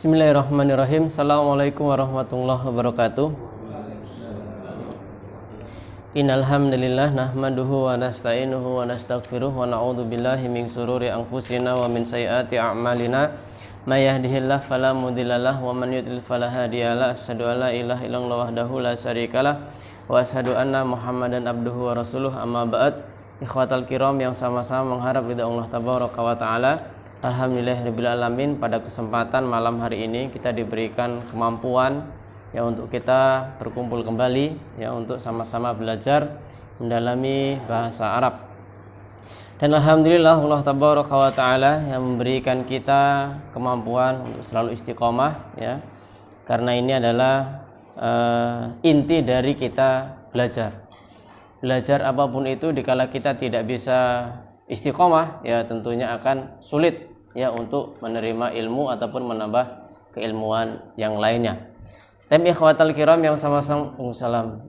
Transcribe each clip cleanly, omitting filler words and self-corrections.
Bismillahirrahmanirrahim. Assalamualaikum warahmatullahi wabarakatuh. Innal hamdalillah nahmaduhu wa nasta'inuhu wa nastaghfiruh wa na'udzu billahi min shururi anfusina wa min sayyiati a'malina. May yahdihillahu fala mudhillalah wa man yudlil fala hadiyalah. Asyhadu an la ilaha illallah wahdahu la syarikalah wa asyhadu anna Muhammadan abduhu wa rasuluh. Amma ba'd. Ikhwatal kiram yang sama-sama mengharap ridha Allah tabaraka wa taala. Alhamdulillahirabbil alamin, pada kesempatan malam hari ini kita diberikan kemampuan ya untuk kita berkumpul kembali ya untuk sama-sama belajar mendalami bahasa Arab. Dan alhamdulillah Allah tabaraka wa taala yang memberikan kita kemampuan untuk selalu istiqomah ya. Karena ini adalah inti dari kita belajar. Belajar apapun itu dikala kita tidak bisa istiqomah ya tentunya akan sulit ya untuk menerima ilmu ataupun menambah keilmuan yang lainnya. Tapi ikhwatal kiram yang sama-sama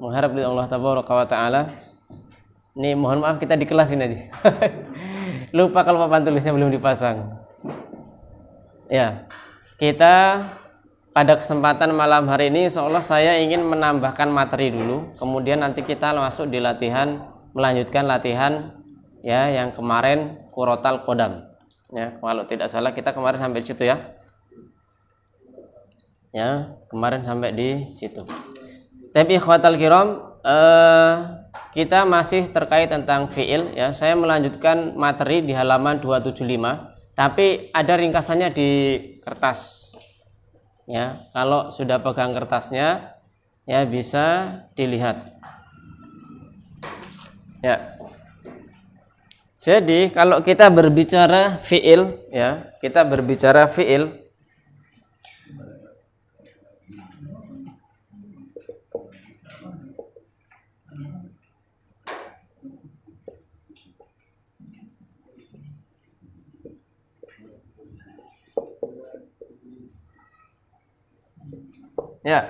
mengharap dari Allah tabaraka wa taala. Ini mohon maaf kita di kelas ini aja. Lupa kalau papan tulisnya belum dipasang. Ya. Kita pada kesempatan malam hari ini insyaallah saya ingin menambahkan materi dulu, kemudian nanti kita masuk di melanjutkan latihan ya yang kemarin Quratal Qadam. Ya, kalau tidak salah kita kemarin sampai di situ ya. Ya, kemarin sampai di situ. Tapi ikhwatal kiram, kita masih terkait tentang fiil ya. Saya melanjutkan materi di halaman 275, tapi ada ringkasannya di kertas. Ya, kalau sudah pegang kertasnya ya bisa dilihat. Ya. Jadi kalau kita berbicara fiil ya, kita berbicara fiil ya.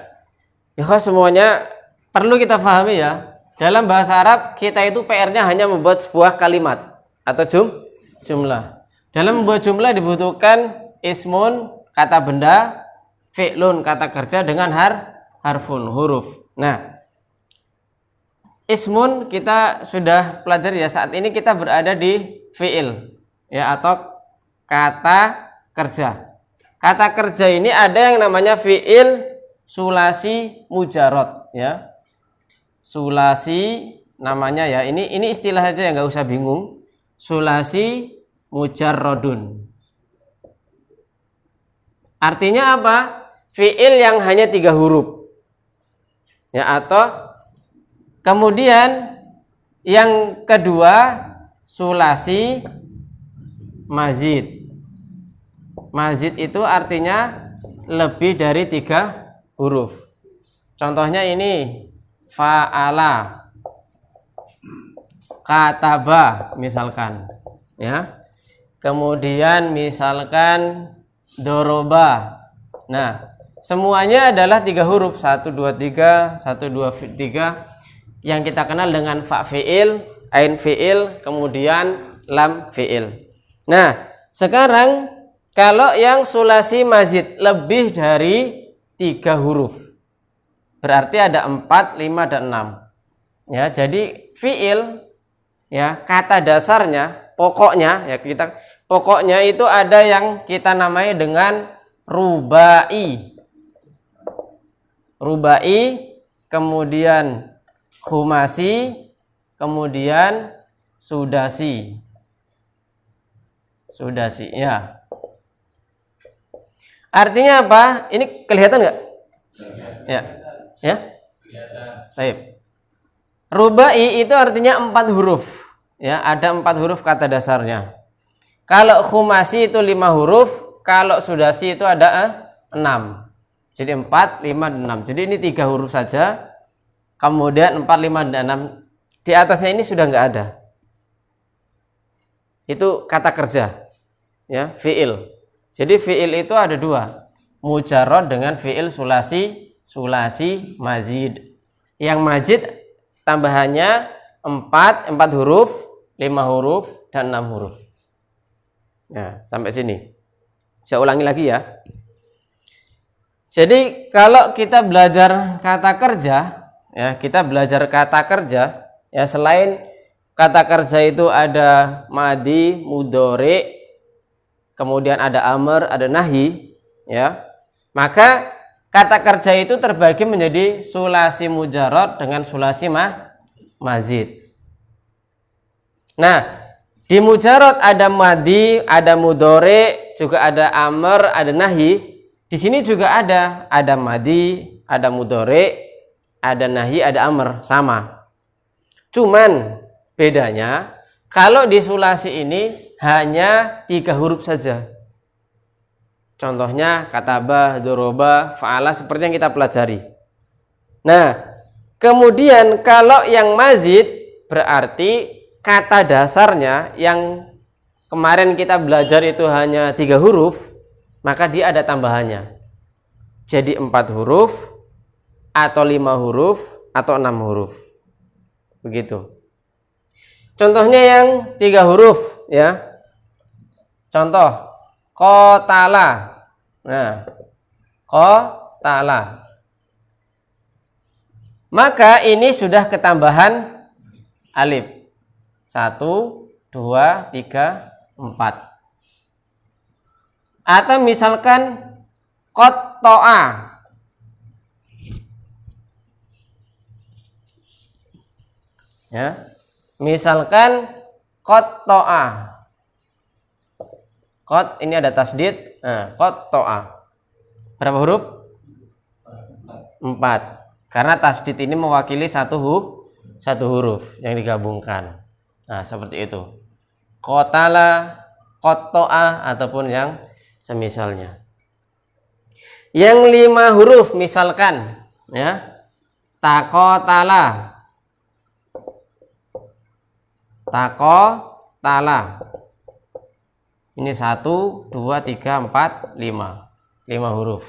Ya semuanya perlu kita pahami ya. Dalam bahasa Arab kita itu PR-nya hanya membuat sebuah kalimat atau jumlah. Dalam membuat jumlah dibutuhkan ismun kata benda, fi'lun kata kerja dengan harfun huruf. Nah, ismun kita sudah pelajari ya, saat ini kita berada di fi'il ya atau kata kerja. Kata kerja ini ada yang namanya fi'il sulasi mujarrad ya. Sulasi namanya ya. Ini istilah aja ya, nggak usah bingung. Sulasi mujarradun. Artinya apa? Fiil yang hanya 3 huruf. Ya, atau kemudian yang kedua sulasi mazid. Mazid itu artinya lebih dari 3 huruf. Contohnya ini fa'ala, kataba misalkan ya. Kemudian misalkan doroba. Nah, semuanya adalah 3 huruf, 1 2 3, 1 2 3 yang kita kenal dengan fa fi'il, ain fi'il, kemudian lam fi'il. Nah, sekarang kalau yang sulasi mazid lebih dari 3 huruf berarti ada 4, 5 dan 6. Ya, jadi fi'il ya kata dasarnya pokoknya ya pokoknya itu ada yang kita namai dengan rubai, kemudian khumasi, kemudian sudasi ya. Artinya apa? Ini kelihatan nggak? Ya baik. Rubai itu artinya 4 huruf. Ya, ada 4 huruf kata dasarnya. Kalau khumasi itu 5 huruf, kalau sudasi itu ada 6. Jadi 4, 5, 6. Jadi ini 3 huruf saja. Kemudian 4, 5 dan 6. Di atasnya ini sudah enggak ada. Itu kata kerja. Ya, fi'il. Jadi fi'il itu ada 2. Mujarrad dengan fi'il sulasi mazid. Yang mazid tambahannya 4 huruf, 5 huruf, dan 6 huruf. Nah, sampai sini. Saya ulangi lagi ya. Jadi kalau kita belajar kata kerja, ya kita belajar kata kerja, ya selain kata kerja itu ada madi, mudhari, kemudian ada amr, ada nahi, ya. Maka kata kerja itu terbagi menjadi sulasi mujarrad dengan sulasi mazid. Nah, di mujarrad ada madi, ada mudhari, juga ada amr, ada nahi. Di sini juga ada madi, ada mudhari, ada nahi, ada amr, sama. Cuman bedanya kalau di sulasi ini hanya 3 huruf saja. Contohnya kataba, doroba, fa'ala seperti yang kita pelajari. Nah, kemudian kalau yang mazid berarti kata dasarnya yang kemarin kita belajar itu hanya 3 huruf, maka dia ada tambahannya. Jadi 4 huruf atau 5 huruf atau 6 huruf. Begitu. Contohnya yang 3 huruf, ya. Contoh qatala. Nah, qatala. Maka ini sudah ketambahan alif. 1, 2, 3, 4. Atau misalkan qatta'a. Ya. Misalkan qatta'a. Qat ini ada tasdid. Nah, qatta'a. Berapa huruf? 4. Karena tasdid ini mewakili satu huruf yang digabungkan. Nah, seperti itu. Qatala, qatta'a ataupun yang semisalnya. Yang 5 huruf misalkan, ya, taqatala, taqatala. Ini 1, 2, 3, 4, 5. 5 huruf.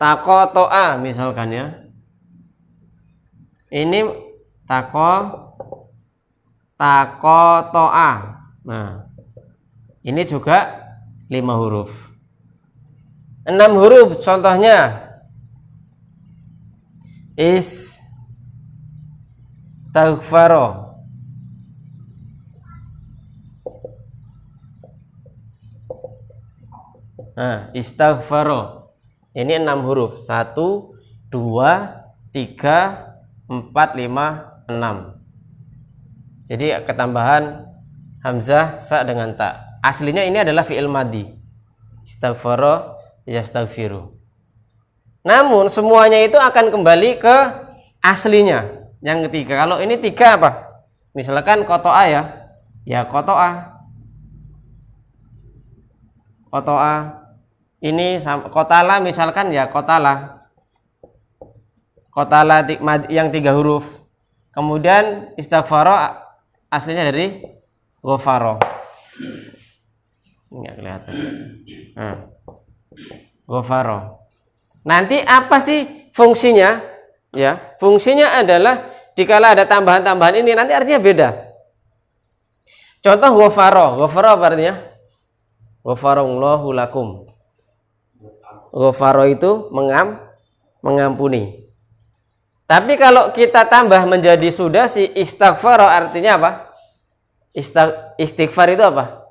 Taqata'a misalkan, ya. Ini taqata'a. Nah, ini juga 5 huruf. 6 huruf contohnya istaghfara. Nah, istaghfara. Ini 6 huruf. 1, 2, 3, 4, 5, 6. Jadi ketambahan hamzah sa dengan ta. Aslinya ini adalah fi'il madi. Istaghfara, yastaghfiru. Namun semuanya itu akan kembali ke aslinya. Yang ketiga, kalau ini 3 apa? Misalkan qata'a, ya. Ya qata'a. Qata'a. Ini qatala misalkan, ya qatala. Qatala yang 3 huruf. Kemudian istaghfara aslinya dari ghafara. Enggak kelihatan. Nah, ghafara. Nanti apa sih fungsinya? Ya, fungsinya adalah dikala ada tambahan-tambahan ini nanti artinya beda. Contoh ghafara. Ghafara apa artinya? Ghafarallahu lakum. Ghafara itu mengampuni. Tapi kalau kita tambah menjadi sudasi istighfar artinya apa? Istighfar itu apa?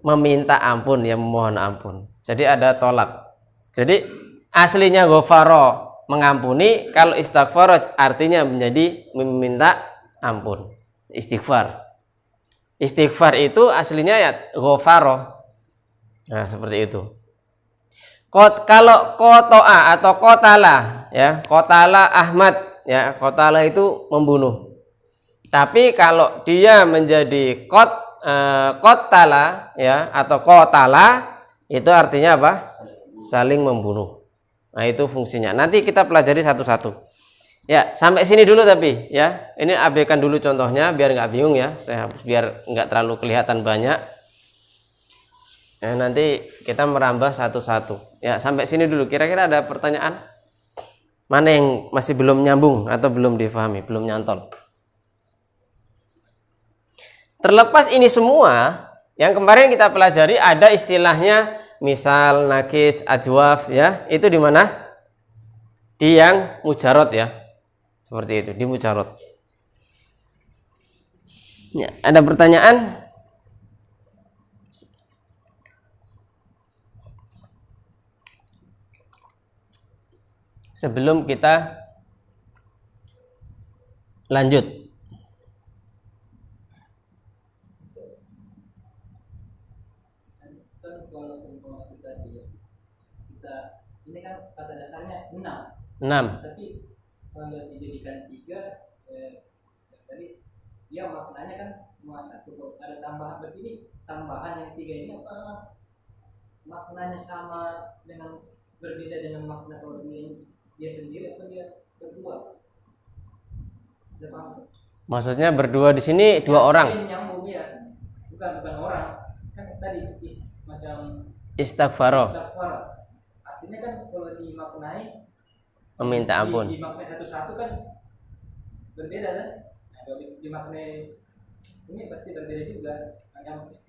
Meminta ampun, ya, memohon ampun. Jadi ada tolak. Jadi aslinya ghafara mengampuni, kalau istighfar artinya menjadi meminta ampun. Istighfar. Istighfar itu aslinya ya ghafara. Nah, seperti itu. Kalau qata'a atau qatala, ya, qatala Ahmad, ya, qatala itu membunuh. Tapi kalau dia menjadi qatala, ya, atau qatala itu artinya apa? Saling membunuh. Nah, itu fungsinya. Nanti kita pelajari satu-satu. Ya, sampai sini dulu tapi, ya. Ini abaikan dulu contohnya biar nggak bingung, ya. Saya hapus biar nggak terlalu kelihatan banyak. Ya, nanti kita merambah satu-satu. Ya, sampai sini dulu. Kira-kira ada pertanyaan? Mana yang masih belum nyambung atau belum difahami, belum nyantol? Terlepas ini semua, Yang kemarin kita pelajari ada istilahnya misal, nakis, ajwaf ya. Itu di mana? Di yang mujarot ya. Seperti itu, di mujarot. Ya, ada pertanyaan? Sebelum kita lanjut. Ini kan kata dasarnya 6. Tapi kalau dijadikan 3, tadi dia maknanya kan cuma 1. Ada tambahan, berarti ini tambahan yang 3 ini apa maknanya sama dengan berbeda dengan makna kalau dia sendiri atau dia berdua? Maksudnya berdua di sini 2 orang. Nyambung ya. Bukan orang. Kan tadi macam Istighfaro. Artinya kan kalau dimaknai Meminta ampun. Dimaknai satu-satu kan berbeda kan? Nah, kalau dimaknai ini berarti berbeda juga. Yang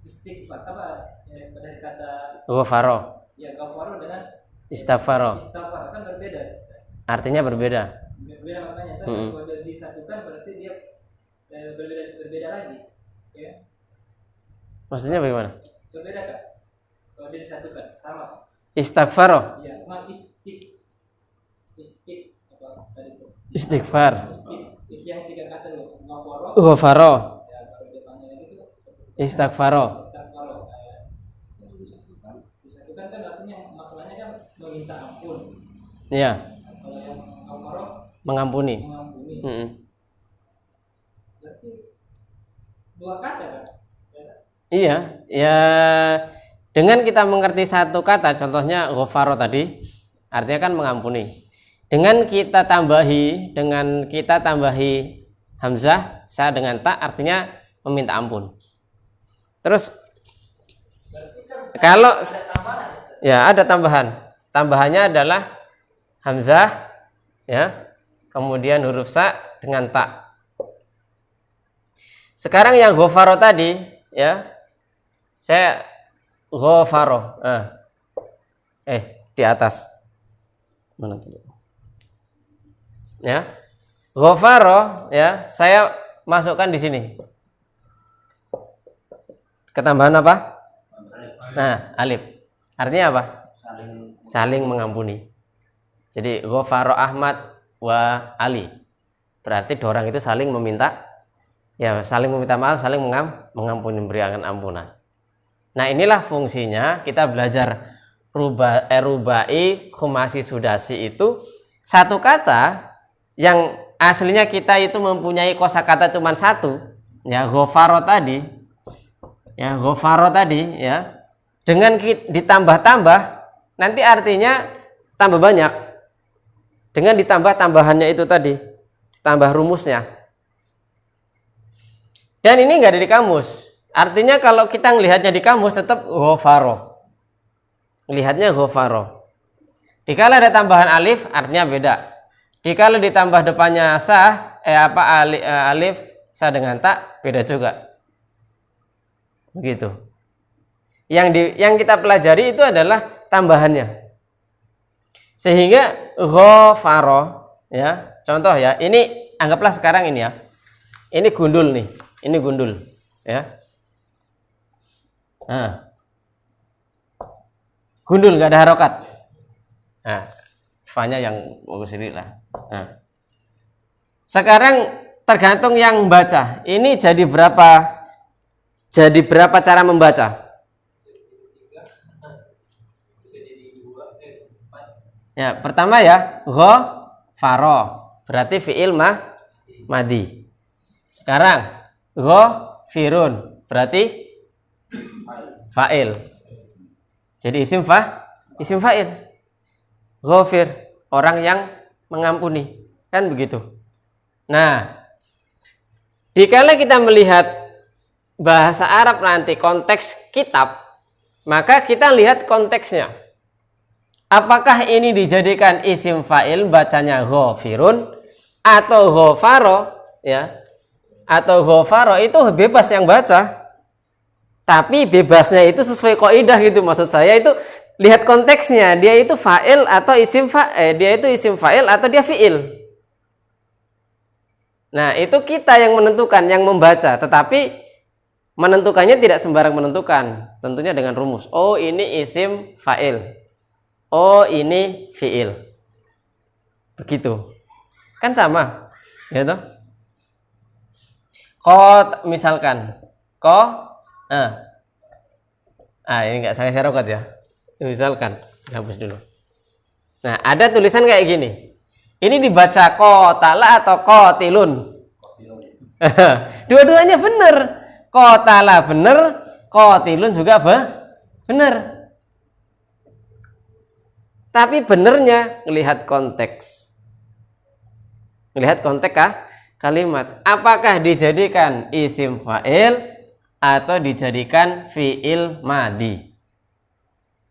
istighfar apa dari kata Ghafaro. Ya, ghafaro dengan Istighfaro. Istighfar kan berbeda. Artinya berbeda. Berbeda maknanya. Tapi kalau disatukan berarti dia berbeda lagi. Ya. Maksudnya bagaimana? Berbeda kan? Kalau dia disatukan sama. Istighfaro. Iya, apa Istighfar. Yang 3 kata loh, Ghafaro. Ya, kalau dia panggil gitu Istighfaro. Disatukan kan artinya maknanya kan meminta ampun. Iya. Kalau yang ghafaro Mengampuni. Berarti 2 kata kan? Iya, ya dengan kita mengerti satu kata, contohnya ghafaro tadi, artinya kan mengampuni. Dengan kita tambahi hamzah, sa dengan ta, artinya meminta ampun. Terus kalau ya ada tambahan. Tambahannya adalah hamzah ya, kemudian huruf sa dengan ta. Sekarang yang ghafaro tadi ya, saya ghafaro. Di atas. Mana tadi? Ya. Ghafaro ya, saya masukkan di sini. Ketambahan apa? Nah, alif. Artinya apa? Saling mengampuni. Jadi ghafaro Ahmad wa Ali. Berarti dua orang itu saling meminta maaf, saling mengampuni, memberikan ampunan. Nah, inilah fungsinya kita belajar rubai, khumasi, sudasi itu satu kata yang aslinya kita itu mempunyai kosakata cuma satu, ya ghafaro tadi. Dengan ditambah-tambah nanti artinya tambah banyak. Dengan ditambah-tambahannya itu tadi, tambah rumusnya. Dan ini enggak ada di kamus. Artinya kalau kita melihatnya di kamus tetap ghafaro. Lihatnya ghafaro. Dikala ada tambahan alif artinya beda. Dikala ditambah depannya sah alif sah dengan tak beda juga. Begitu. Yang kita pelajari itu adalah tambahannya. Sehingga ghafaro ya. Contoh ya, ini anggaplah sekarang ini ya. Ini gundul nih. Ini gundul ya. Nah. Gundul gak ada harokat. Nah, fa-nya yang bagus ini lah. Nah. Sekarang tergantung yang membaca. Ini jadi berapa cara membaca? Ya, pertama ya, ghafaro. Berarti fi'il madi. Sekarang ghafirun. Berarti fa'il. Jadi isim fa'il. Ghafir, orang yang mengampuni. Kan begitu. Nah, dikala kita melihat bahasa Arab nanti konteks kitab, maka kita lihat konteksnya. Apakah ini dijadikan isim fa'il bacanya ghafirun atau ghafaro ya? atau ghafara itu bebas yang baca. Tapi bebasnya itu sesuai kaidah gitu. Maksud saya itu lihat konteksnya, dia itu fa'il atau isim fa'il, dia itu isim fa'il atau dia fi'il. Nah, itu kita yang menentukan, yang membaca, tetapi menentukannya tidak sembarang menentukan, tentunya dengan rumus. Oh, ini isim fa'il. Oh, ini fi'il. Begitu. Kan sama, ya toh? Misalkan ini enggak saya rokat ya. Misalkan, hapus dulu. Nah, ada tulisan kayak gini. Ini dibaca qatala atau qatilun? Dua-duanya benar. Qatala benar, qatilun juga benar. Tapi benernya ngelihat konteks. Ngelihat konteks kalimat. Apakah dijadikan isim fa'il atau dijadikan fi'il madi?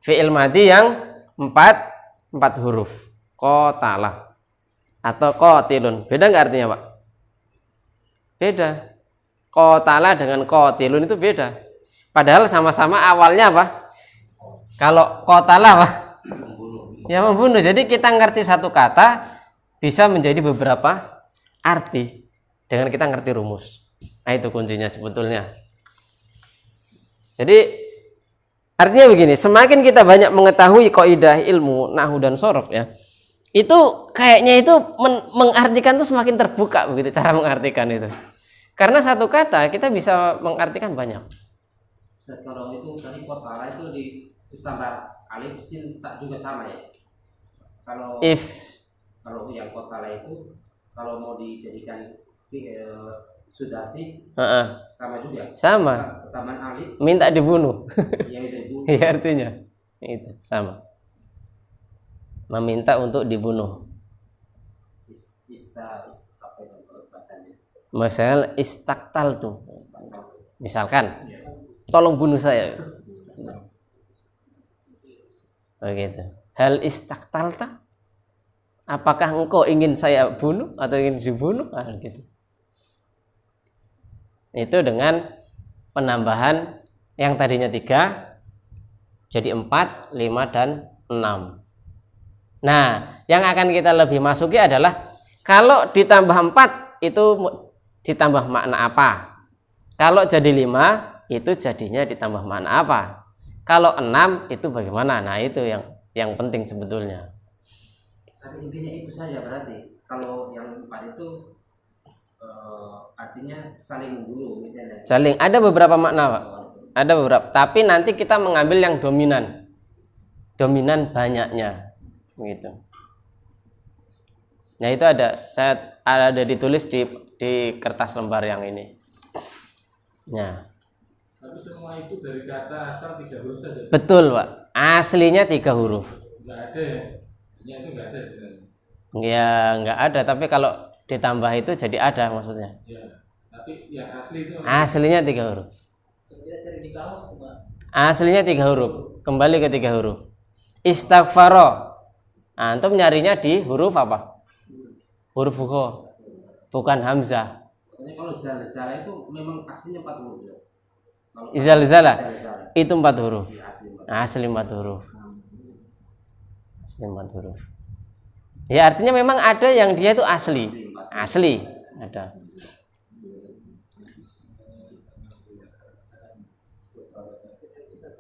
Fi'il madi yang empat huruf. Qatala atau qatilun. Beda nggak artinya, Pak? Beda. Qatala dengan qatilun itu beda. Padahal sama-sama awalnya apa? Kalau qatala apa? Ya, membunuh. Jadi kita ngerti satu kata bisa menjadi beberapa arti dengan kita ngerti rumus. Nah, itu kuncinya sebetulnya. Jadi artinya begini, semakin kita banyak mengetahui kaidah ilmu nahwu dan sorof ya, itu kayaknya itu mengartikan itu semakin terbuka begitu cara mengartikan itu. Karena satu kata kita bisa mengartikan banyak. Kalau itu tadi qatala itu ditambah alif sin tak juga sama ya. Kalau yang qatala itu kalau mau dijadikan sudasi sama juga. Sama. Tambahan alif minta dibunuh. Yang dibunuh. Iya, artinya itu sama. Meminta untuk dibunuh. Apa itu bahasanya? Misal istaktal tuh. Misalkan, tolong bunuh saya. Begitu. Hal istaktalta? Apakah engkau ingin saya bunuh atau ingin dibunuh? Gitu. Itu dengan penambahan yang tadinya 3 jadi 4, 5 dan 6. Nah, yang akan kita lebih masuki adalah kalau ditambah 4 itu ditambah makna apa? Kalau jadi 5 itu jadinya ditambah makna apa? Kalau 6 itu bagaimana? Nah, itu yang penting sebetulnya. Tapi intinya itu saja berarti. Kalau yang 4 itu artinya saling membunuh misalnya. Saling, ada beberapa makna, Pak. Ada beberapa, tapi nanti kita mengambil yang dominan. Dominan banyaknya. Gitu. Nah, itu ada ditulis di kertas lembar yang ini. Ya. Tapi semua itu dari kata asal 3 huruf saja. Betul, Pak. Aslinya 3 huruf. Enggak ada ya. Itu enggak ada. Ya, enggak ada, tapi kalau ditambah itu jadi ada maksudnya. Ya. Tapi yang asli itu aslinya 3 huruf. Aslinya 3 huruf. Kembali ke 3 huruf. Istighfaro. Antum nyarinya di huruf apa? Huruf fukho. Bukan hamzah. Kalau zalzala itu memang aslinya 4 huruf ya. Zalzala itu 4 huruf. Asli 4 huruf. Asli 4 huruf. Ya, artinya memang ada yang dia itu asli. Asli ada.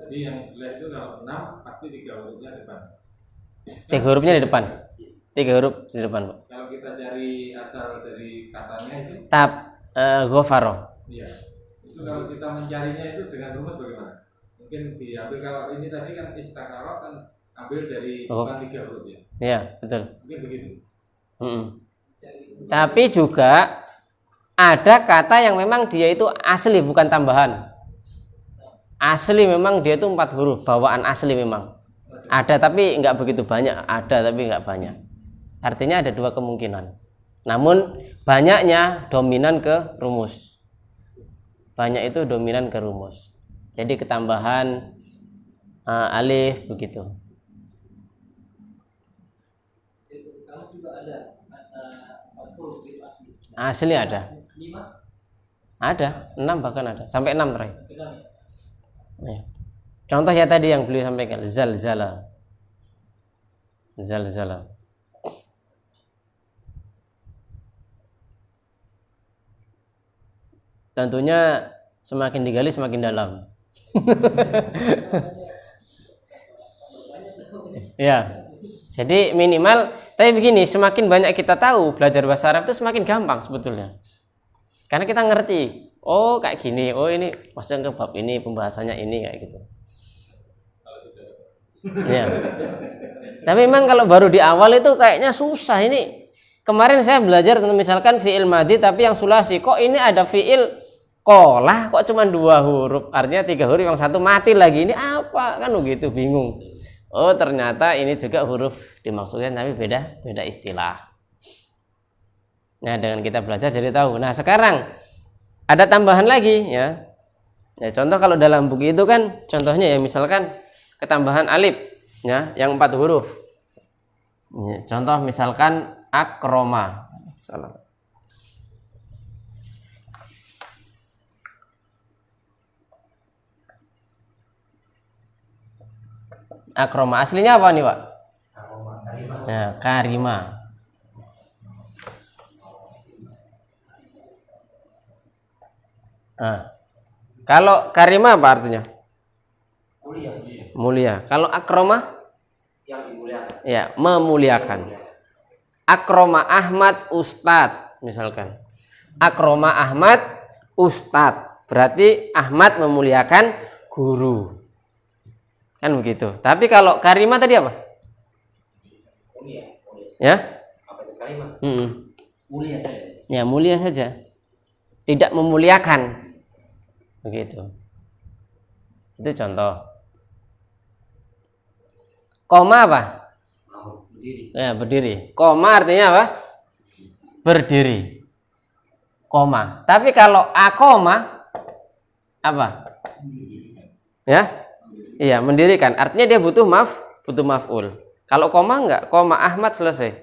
Jadi yang sebelah itu kalau 6 pasti 3 hurufnya depan. 3 hurufnya di depan. 3 huruf di depan, Pak. Kalau kita cari asal dari katanya itu ghafaro. iya. Itu kalau kita mencarinya itu dengan rumus bagaimana? Mungkin diambil kalau ini tadi kan istaghfaro kan ambil dari bukan 3 huruf ya. Iya, betul. Mungkin begitu. Tapi juga ada kata yang memang dia itu asli bukan tambahan. Asli memang dia itu 4 huruf, bawaan asli memang. Ada tapi enggak begitu banyak, ada tapi enggak banyak. Artinya ada 2 kemungkinan. Namun banyaknya dominan ke rumus. Banyak itu dominan ke rumus. Jadi ketambahan alif begitu. Kalau juga ada huruf itu asli. Asli ada. 5 Ada 6 bahkan ada sampai 6 terakhir. Benar ya? Ya. Contoh ya tadi yang beliau sampaikan zalzala. Zalzala. Tentunya semakin digali semakin dalam. Ya. Jadi minimal, tapi begini, semakin banyak kita tahu belajar bahasa Arab itu semakin gampang sebetulnya. Karena kita ngerti, oh kayak gini, oh ini maksudnya ke bab ini, pembahasannya ini kayak gitu. Ya. Tapi memang kalau baru di awal itu kayaknya susah ini. Kemarin saya belajar tentang misalkan fi'il madhi tapi yang sulasi, kok ini ada fi'il qolah kok cuma 2 huruf, artinya 3 huruf yang satu mati lagi, ini apa kan begitu, bingung. Oh ternyata ini juga huruf dimaksudkan tapi beda istilah. Nah dengan kita belajar jadi tahu. Nah sekarang ada tambahan lagi ya. Ya contoh kalau dalam buku itu kan contohnya ya misalkan ketambahan alif ya yang 4 huruf. Ya, contoh misalkan akroma. Salah. Akroma aslinya apa nih Pak? Ya, karima. Nah, kalau karima apa artinya? Mulia. Kalau akroma? Yang dimuliakan. Ya, memuliakan. Akroma Ahmad Ustadz misalkan. Akroma Ahmad Ustadz berarti Ahmad memuliakan guru. Kan begitu. Tapi kalau karimah tadi apa? Mulia. Ya? Apa itu karimah? Mulia saja. Ya, mulia saja. Tidak memuliakan. Begitu. Itu contoh. Koma apa? Berdiri. Ya, berdiri. Koma artinya apa? Berdiri. Koma. Tapi kalau akoma apa? Ya? Iya, mendirikan. Artinya dia butuh maf'ul. Kalau koma enggak, koma Ahmad selesai.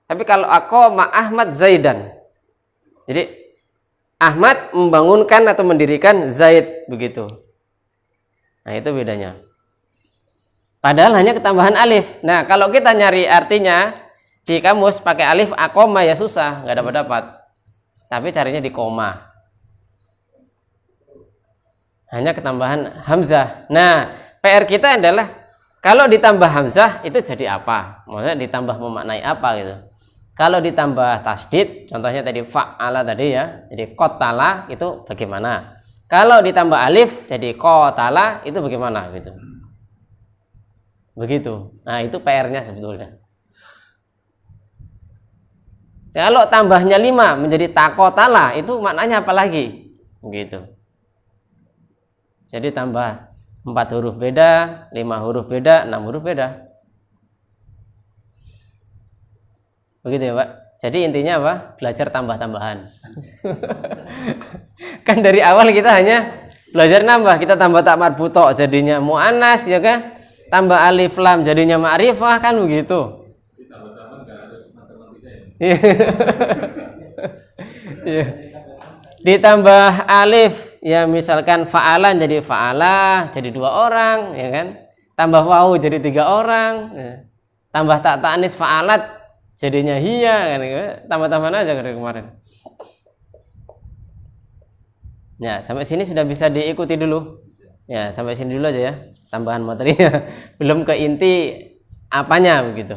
Tapi kalau akoma Ahmad Zaidan. Jadi Ahmad membangunkan atau mendirikan Zaid begitu. Nah, itu bedanya. Padahal hanya ketambahan alif. Nah, kalau kita nyari artinya di kamus pakai alif akoma ya susah, enggak dapat. Tapi carinya di koma. Hanya ketambahan hamzah. Nah, PR kita adalah kalau ditambah hamzah itu jadi apa? Maksudnya ditambah memaknai apa gitu. Kalau ditambah tasdid, contohnya tadi fa'ala tadi ya, jadi qatala itu bagaimana? Kalau ditambah alif jadi qatala itu bagaimana gitu. Begitu. Nah, itu PR-nya sebetulnya. Kalau tambahnya 5 menjadi taqatala itu maknanya apa lagi? Begitu. Jadi tambah 4 huruf beda, 5 huruf beda, 6 huruf beda. Begitu ya Pak. Jadi intinya apa? Belajar tambah-tambahan. Kan dari awal kita hanya belajar nambah, kita tambah tak marbuto jadinya muannas ya kan? Tambah alif lam jadinya ma'rifah kan begitu. Ditambah-tambah enggak harus matematika ya. Iya. Ditambah alif ya misalkan fa'alan jadi fa'alah jadi 2 orang ya kan. Tambah wawu jadi 3 orang ya. Tambah tak ta'anis fa'alat jadinya hiya kan. Tambah-tambahan aja dari kemarin. Ya, sampai sini sudah bisa diikuti dulu. Ya, sampai sini dulu aja ya. Tambahan materinya. Belum ke inti apanya begitu.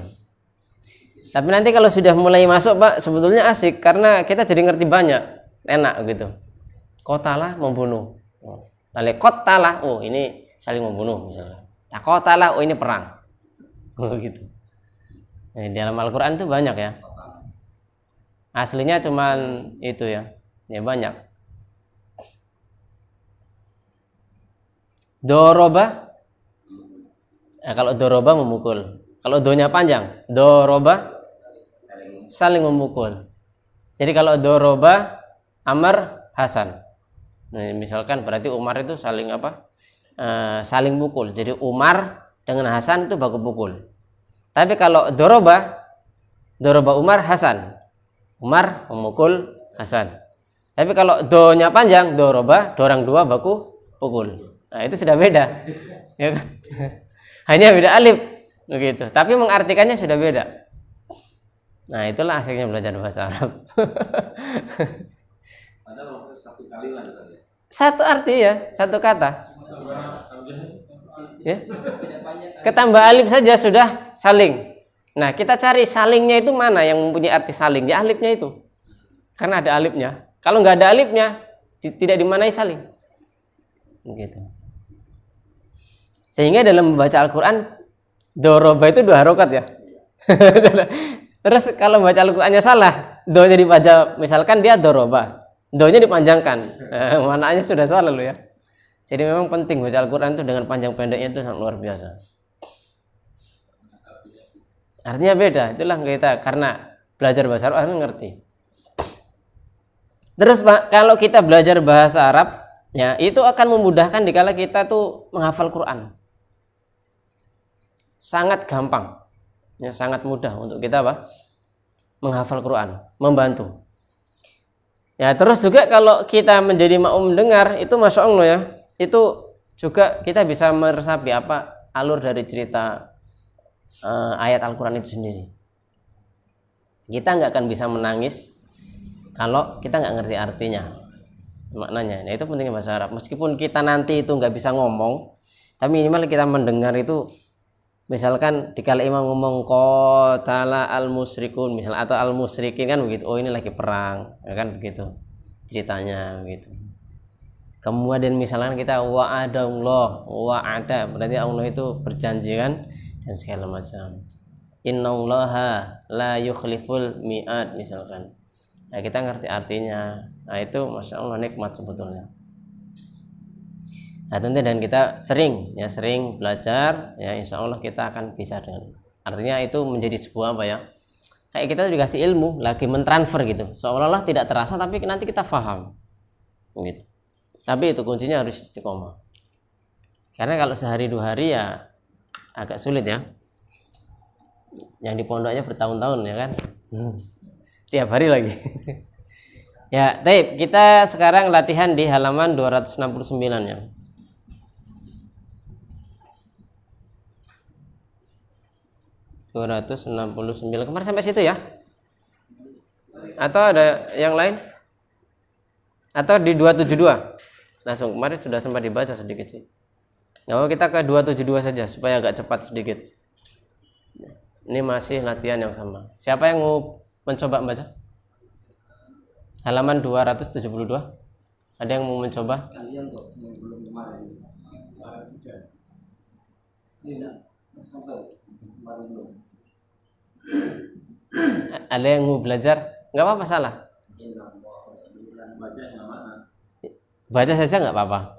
Tapi nanti kalau sudah mulai masuk Pak, sebetulnya asik karena kita jadi ngerti banyak. Enak gitu. Kotalah membunuh. Tali kotalah, oh ini saling membunuh misalnya. Tak kotalah, oh ini perang. Oh gitu. Nah, di dalam Al-Quran itu banyak ya. Aslinya cuman itu ya. Ya banyak. Doroba. Nah, kalau doroba memukul. Kalau donya panjang, doroba saling memukul. Jadi kalau doroba Amr Hasan. Nah, misalkan berarti Umar itu saling apa? Saling pukul. Jadi Umar dengan Hasan itu baku pukul. Tapi kalau doroba Umar Hasan. Umar memukul Hasan. Tapi kalau do-nya panjang, doroba, dorang dua baku pukul. Nah, itu sudah beda. Ya kan? Hanya beda alif begitu. Tapi mengartikannya sudah beda. Nah, itulah asiknya belajar bahasa Arab. Ada maksudnya satu kalimat tadi. Satu arti ya, satu kata. Ya. Ketambah alif saja sudah saling. Nah, kita cari salingnya itu mana yang mempunyai arti saling? Ya alifnya itu. Karena ada alifnya. Kalau nggak ada alifnya, tidak dimanai saling. Begitu. Sehingga dalam membaca Al-Quran, doroba itu 2 harokat ya. Terus kalau baca Al-Qurannya salah, do-nya dibaca, misalkan dia doroba, do-nya dipanjangkan. Maknanya sudah salah loh ya. Jadi memang penting baca Al-Quran itu dengan panjang pendeknya itu sangat luar biasa. Artinya beda, itulah kita karena belajar bahasa Arab ngerti. Terus Pak, kalau kita belajar bahasa Arab, ya itu akan memudahkan dikala kita tuh menghafal Quran. Sangat gampang, ya sangat mudah untuk kita apa? Menghafal Quran, membantu. Ya terus juga kalau kita menjadi makmum dengar itu masya Allah ya, itu juga kita bisa meresapi apa alur dari cerita ayat Al-Quran itu sendiri. Kita nggak akan bisa menangis kalau kita nggak ngerti artinya, maknanya. Nah itu pentingnya bahasa Arab. Meskipun kita nanti itu nggak bisa ngomong, tapi minimal kita mendengar itu. Misalkan dikala imam ngomong qatala al-musyrikun misal atau al-musyrikin kan begitu. Oh ini lagi perang, ya kan begitu ceritanya begitu. Kemudian misalkan kita wa'adallah, wa'ada berarti Allah itu berjanji kan dan segala macam. Innallaha la yukhliful mi'ad misalkan. Nah, kita ngerti artinya. Nah, itu masya Allah nikmat sebetulnya. Nah, tentu dan kita sering belajar, ya insya Allah kita akan bisa dengan. Artinya itu menjadi sebuah apa ya? Kayak kita dikasih ilmu, lagi mentransfer gitu. Seolah-olah tidak terasa, tapi nanti kita paham, gitu. Tapi itu kuncinya harus istiqomah. Karena kalau sehari 2 hari ya agak sulit ya. Yang di pondoknya bertahun-tahun ya kan. Tiap hari lagi. Ya, baik. Kita sekarang latihan di halaman 269 ya. Kemarin sampai situ ya? Atau ada yang lain? Atau di 272? Langsung kemarin sudah sempat dibaca sedikit sih. Nah, kita ke 272 saja supaya agak cepat sedikit. Ini masih latihan yang sama. Siapa yang mau mencoba membaca? Halaman 272. Ada yang mau mencoba? Kalian kok yang belum kemarin. Ada yang mau belajar? Nggak apa-apa salah. Baca saja nggak apa-apa.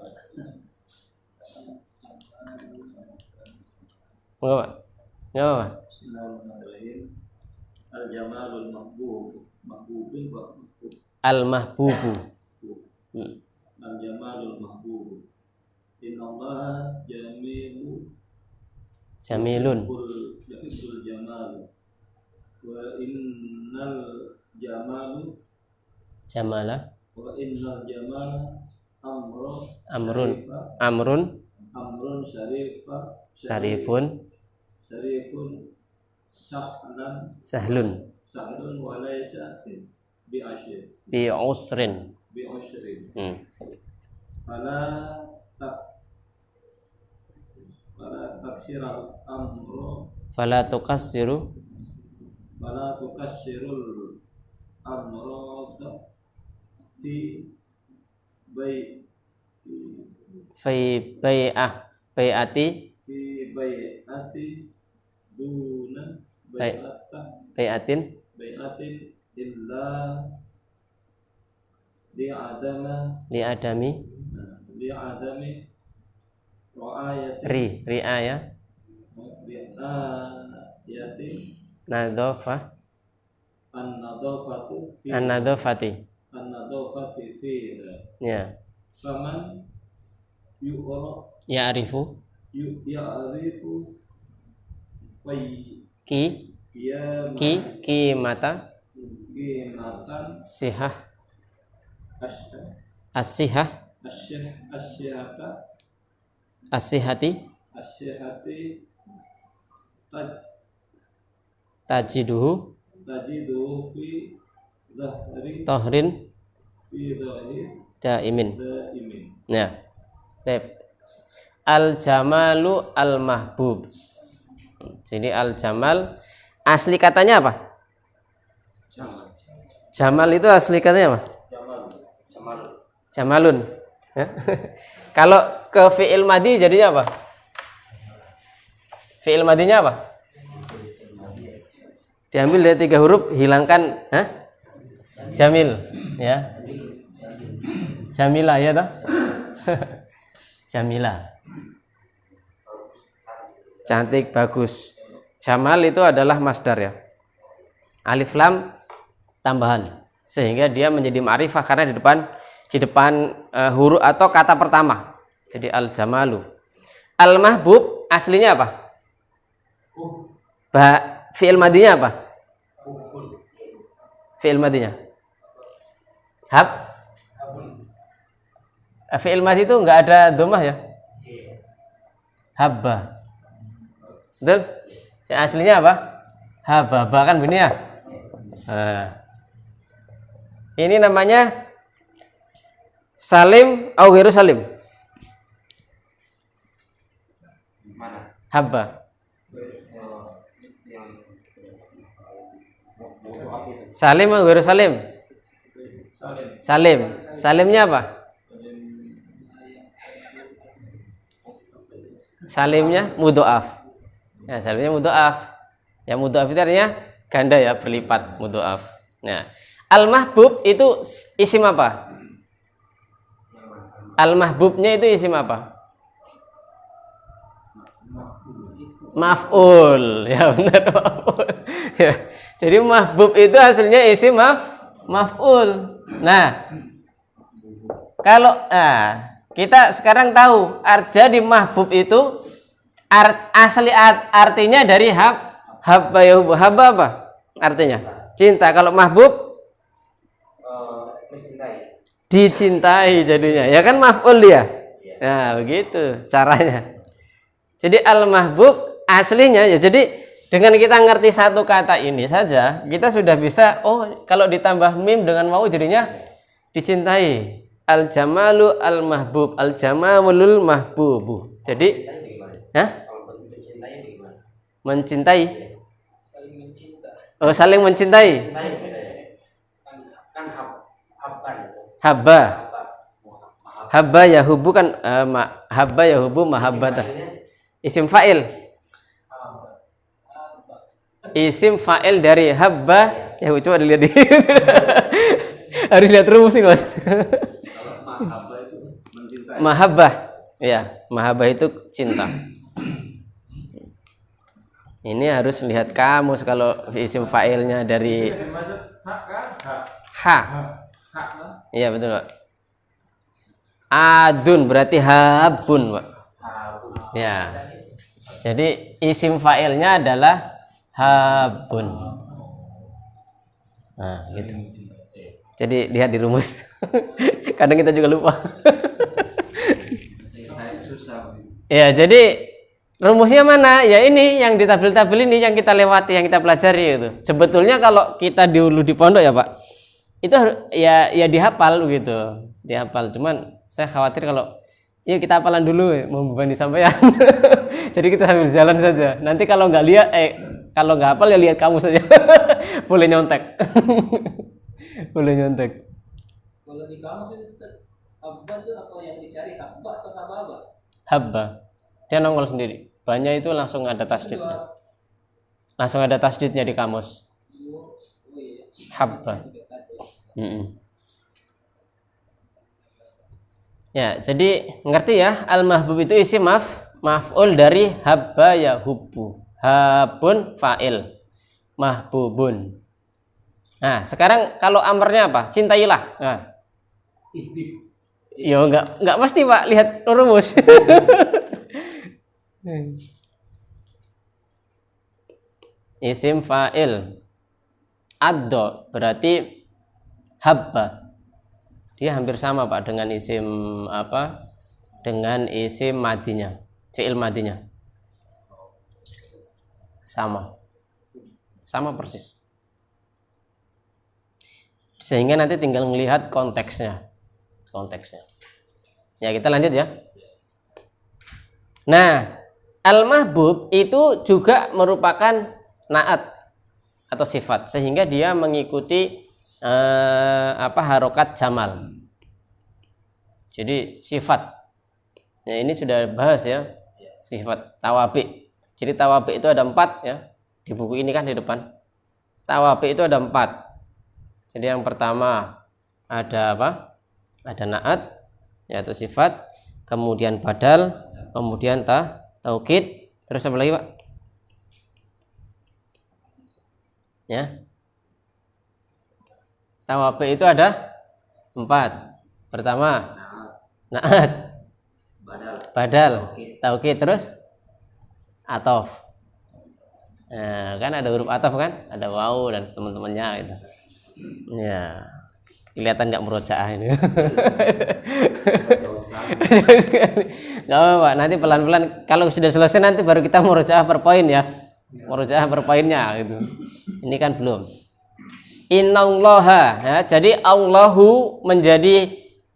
Nggak apa? Nggak apa? Al-jamalul mahbub, mahbubin wa Al-mahbubu. Al-jamalul mahbub. Innallaha Jamilun. Yuhibbul jamal. Wa innal jamalu Jamala. Wa innal jamala Amrun syarifun sahlun wa laysa bi usrin. Fala tukassirul amra fi bai'ati duna bai'atin illa li'adami ri'aya an-nadhafati ya ya'rifu ki mata sihah As-sihah, asyihata, as-sihati, asyihati, tajiduhu, tajiduhu fi dhahri, tahrin, fi dhahri, daimin. daimin. Ya. Tep. Al-jamalu al-mahbub. Jadi al-jamal asli katanya apa? Jamal itu asli katanya apa? Jamalun. Ya. Kalau ke fi'il madhi jadinya apa? Fi'il madhinya apa? Diambil dari 3 huruf, hilangkan jamil, ya. Jamila ya toh? Jamila. Cantik, bagus. Jamal itu adalah masdar ya. Alif lam tambahan. Sehingga dia menjadi ma'rifah karena di depan huruf atau kata pertama. Jadi al-jamalu. Al-mahbub aslinya apa? Fi'il madinya apa? Fi'il madinya. Fi'il madi itu enggak ada dhammah ya? Habba. Betul? Aslinya apa? Hababa kan bunyi ya? Ini namanya salim atau ghairu salim? Habba. Salim atau ghairu salim? Salim. Salimnya apa? Salimnya mudhoaf. Ya, salimnya mudhoaf. Ya, mudhoaf itu artinya ganda ya, berlipat, mudhoaf. Nah, al-mahbub itu isim apa? Al-mahbubnya itu isim apa? Maf'ul. Ya benar, maf'ul. Ya. Jadi mahbub itu hasilnya isim maf'ul. Nah, kalau kita sekarang tahu jadi mahbub itu asli artinya dari habba ya hubbu. Habba apa artinya? Cinta. Kalau mahbub mencintai. Dicintai jadinya. Ya kan maf'ul dia. Nah, begitu caranya. Jadi al-mahbub aslinya ya, jadi dengan kita ngerti satu kata ini saja, kita sudah bisa kalau ditambah mim dengan wawu jadinya dicintai. Al-jamalu al-mahbub, al-jamalul mahbubu. Jadi mencintai. Saling mencintai. Kan Habba. Habba ya hubbu kan habba ya hubbu mahabbatan. Isim fa'il. Isim fa'il dari habba ya coba dilihat harus lihat rumus ini Mas. Mahabbah itu mencintai. Mahabbah. Ya, mahabbah itu cinta. Ini harus lihat kamus kalau isim fa'ilnya dari ha. Iya betul, Pak. Adun berarti habun, Pak. Ya. Jadi isim fa'ilnya adalah habun. Nah, gitu. Jadi lihat di rumus. Kadang kita juga lupa. Ya, jadi rumusnya mana? Ya ini yang di tabel-tabel ini yang kita lewati, yang kita pelajari itu. Sebetulnya kalau kita dulu di pondok ya, Pak. Itu ya dihafal gitu. Dihafal. Cuman saya khawatir kalau kita hafalan dulu membebani sampean. Jadi kita sambil jalan saja. Nanti kalau nggak lihat kalau nggak hafal ya lihat kamu saja. Boleh nyontek. Boleh nyontek. Kalau di kamus itu habba itu apa yang dicari, habba atau hababa? Habba. Dia nongol sendiri. Banyak itu langsung ada tasdidnya. Langsung ada tasdidnya di kamus. Habba. Ya, jadi ngerti ya, al-mahbub itu isi maf'ul dari habba ya hubbu. Habun fa'il. Mahbubun. Nah, sekarang kalau amarnya apa? Cintailah. Nah. Yo enggak pasti, Pak. Lihat rumus. Isim fa'il. Addo berarti habba. dia hampir sama Pak dengan isim apa? Dengan isim madinya, fi'il madinya. Sama persis. Sehingga nanti tinggal melihat konteksnya. Ya, kita lanjut ya. Nah, al-mahbub itu juga merupakan naat atau sifat, sehingga dia mengikuti harokat jamal. Jadi sifat. Ya, ini sudah bahas ya, sifat tawabi. Jadi tawabi itu ada 4 ya. Di buku ini kan di depan. Tawabi itu ada 4. Jadi yang pertama ada apa? Ada naat, yaitu sifat, kemudian badal, kemudian taukid, terus apa lagi Pak? Ya. Tawabi itu ada 4. Pertama naat, badal, taukid, terus atof. Nah, kan ada huruf atof kan? Ada waw dan teman-temannya gitu. Ya. Kelihatan enggak murojaah ini. Enggak apa-apa, nanti pelan-pelan kalau sudah selesai nanti baru kita murojaah per poin ya. Murojaah per poinnya gitu. Ini kan belum. Innallaha ya, jadi Allahu menjadi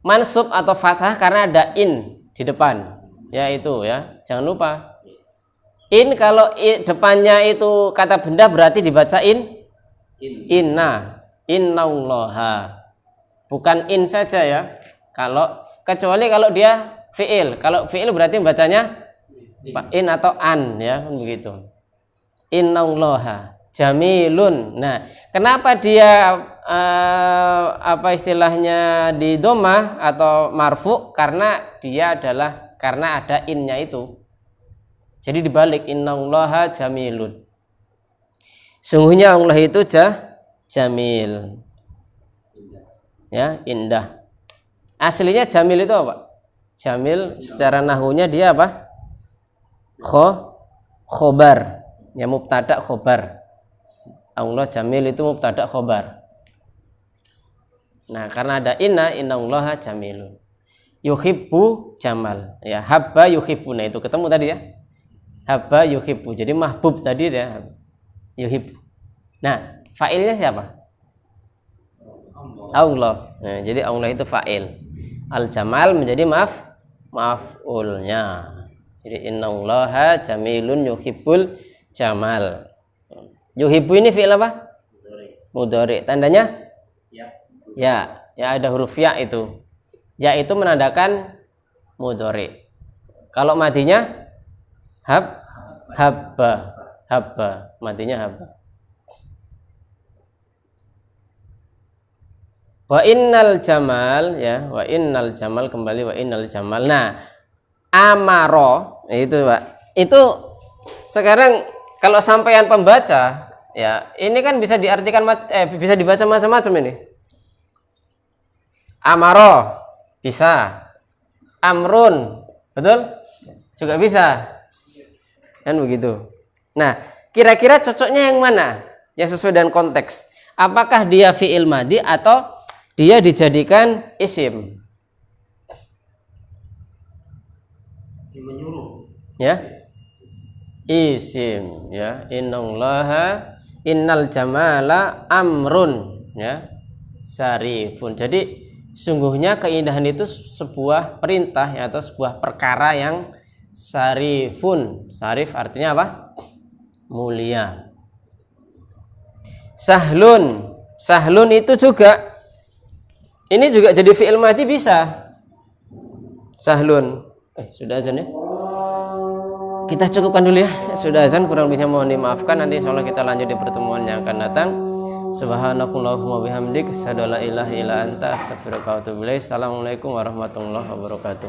mansub atau fathah karena ada in di depan. Ya itu ya, jangan lupa. In kalau depannya itu kata benda berarti dibaca inna. Innallaha. Bukan in saja ya. Kecuali kalau dia fi'il. Kalau fi'il berarti bacanya in atau an ya, kan begitu. Innallaha jamilun. Nah, kenapa dia istilahnya di dhammah atau marfu? Karena ada innya itu. Jadi dibalik, innallaha jamilun. Sungguhnya Allah itu jamil. Ya, indah. Aslinya jamil itu apa? Jamil secara nahwunya dia apa? Khobar. Ya, mubtada khobar. Allah jamil itu mubtada khobar. Nah, karena ada innallaha jamilun. Yuhibbu jamal. Ya, habba yuhibbu. Nah, itu ketemu tadi ya. Habba yuhibbu. Jadi mahbub tadi ya. Yuhibbu. Nah, fa'ilnya siapa? Allah. Nah, jadi Allah itu fa'il. Al-jamal menjadi maf'ulnya. Jadi innallaha jamilun yuhibbul jamal. Yuhibbu ini fi'il apa? Mudhari. Tandanya? Ya, ada huruf ya itu. Ya itu menandakan mudhari. Kalau madinya habba. Madinya habba. Wa innal jamal ya, wa innal jamal kembali wa innal jamal. Nah, amaro itu Pak. Itu sekarang kalau sampaian pembaca ya, ini kan bisa diartikan bisa dibaca macam-macam ini. Amaro bisa. Amrun, betul? Juga bisa. Kan begitu. Nah, kira-kira cocoknya yang mana? Yang sesuai dengan konteks. Apakah dia fi'il madi atau dia dijadikan isim? Menyuruh. Ya. Isim ya. Innal jamala amrun ya. Sarifun. Jadi sungguhnya keindahan itu sebuah perintah ya, atau sebuah perkara yang sarifun. Sarif artinya apa? Mulia. Sahlun itu juga ini juga jadi fi'il madi bisa. Sahlun. Sudah azan ya? Kita cukupkan dulu ya. Sudah azan, kurang lebihnya mohon dimaafkan. Nanti insyaallah kita lanjut di pertemuan yang akan datang. Subhanakallahumma bihamdik, asyhadu an la ilaha illa anta, astaghfiruka wa atubu ilaik. Assalamualaikum warahmatullahi wabarakatuh.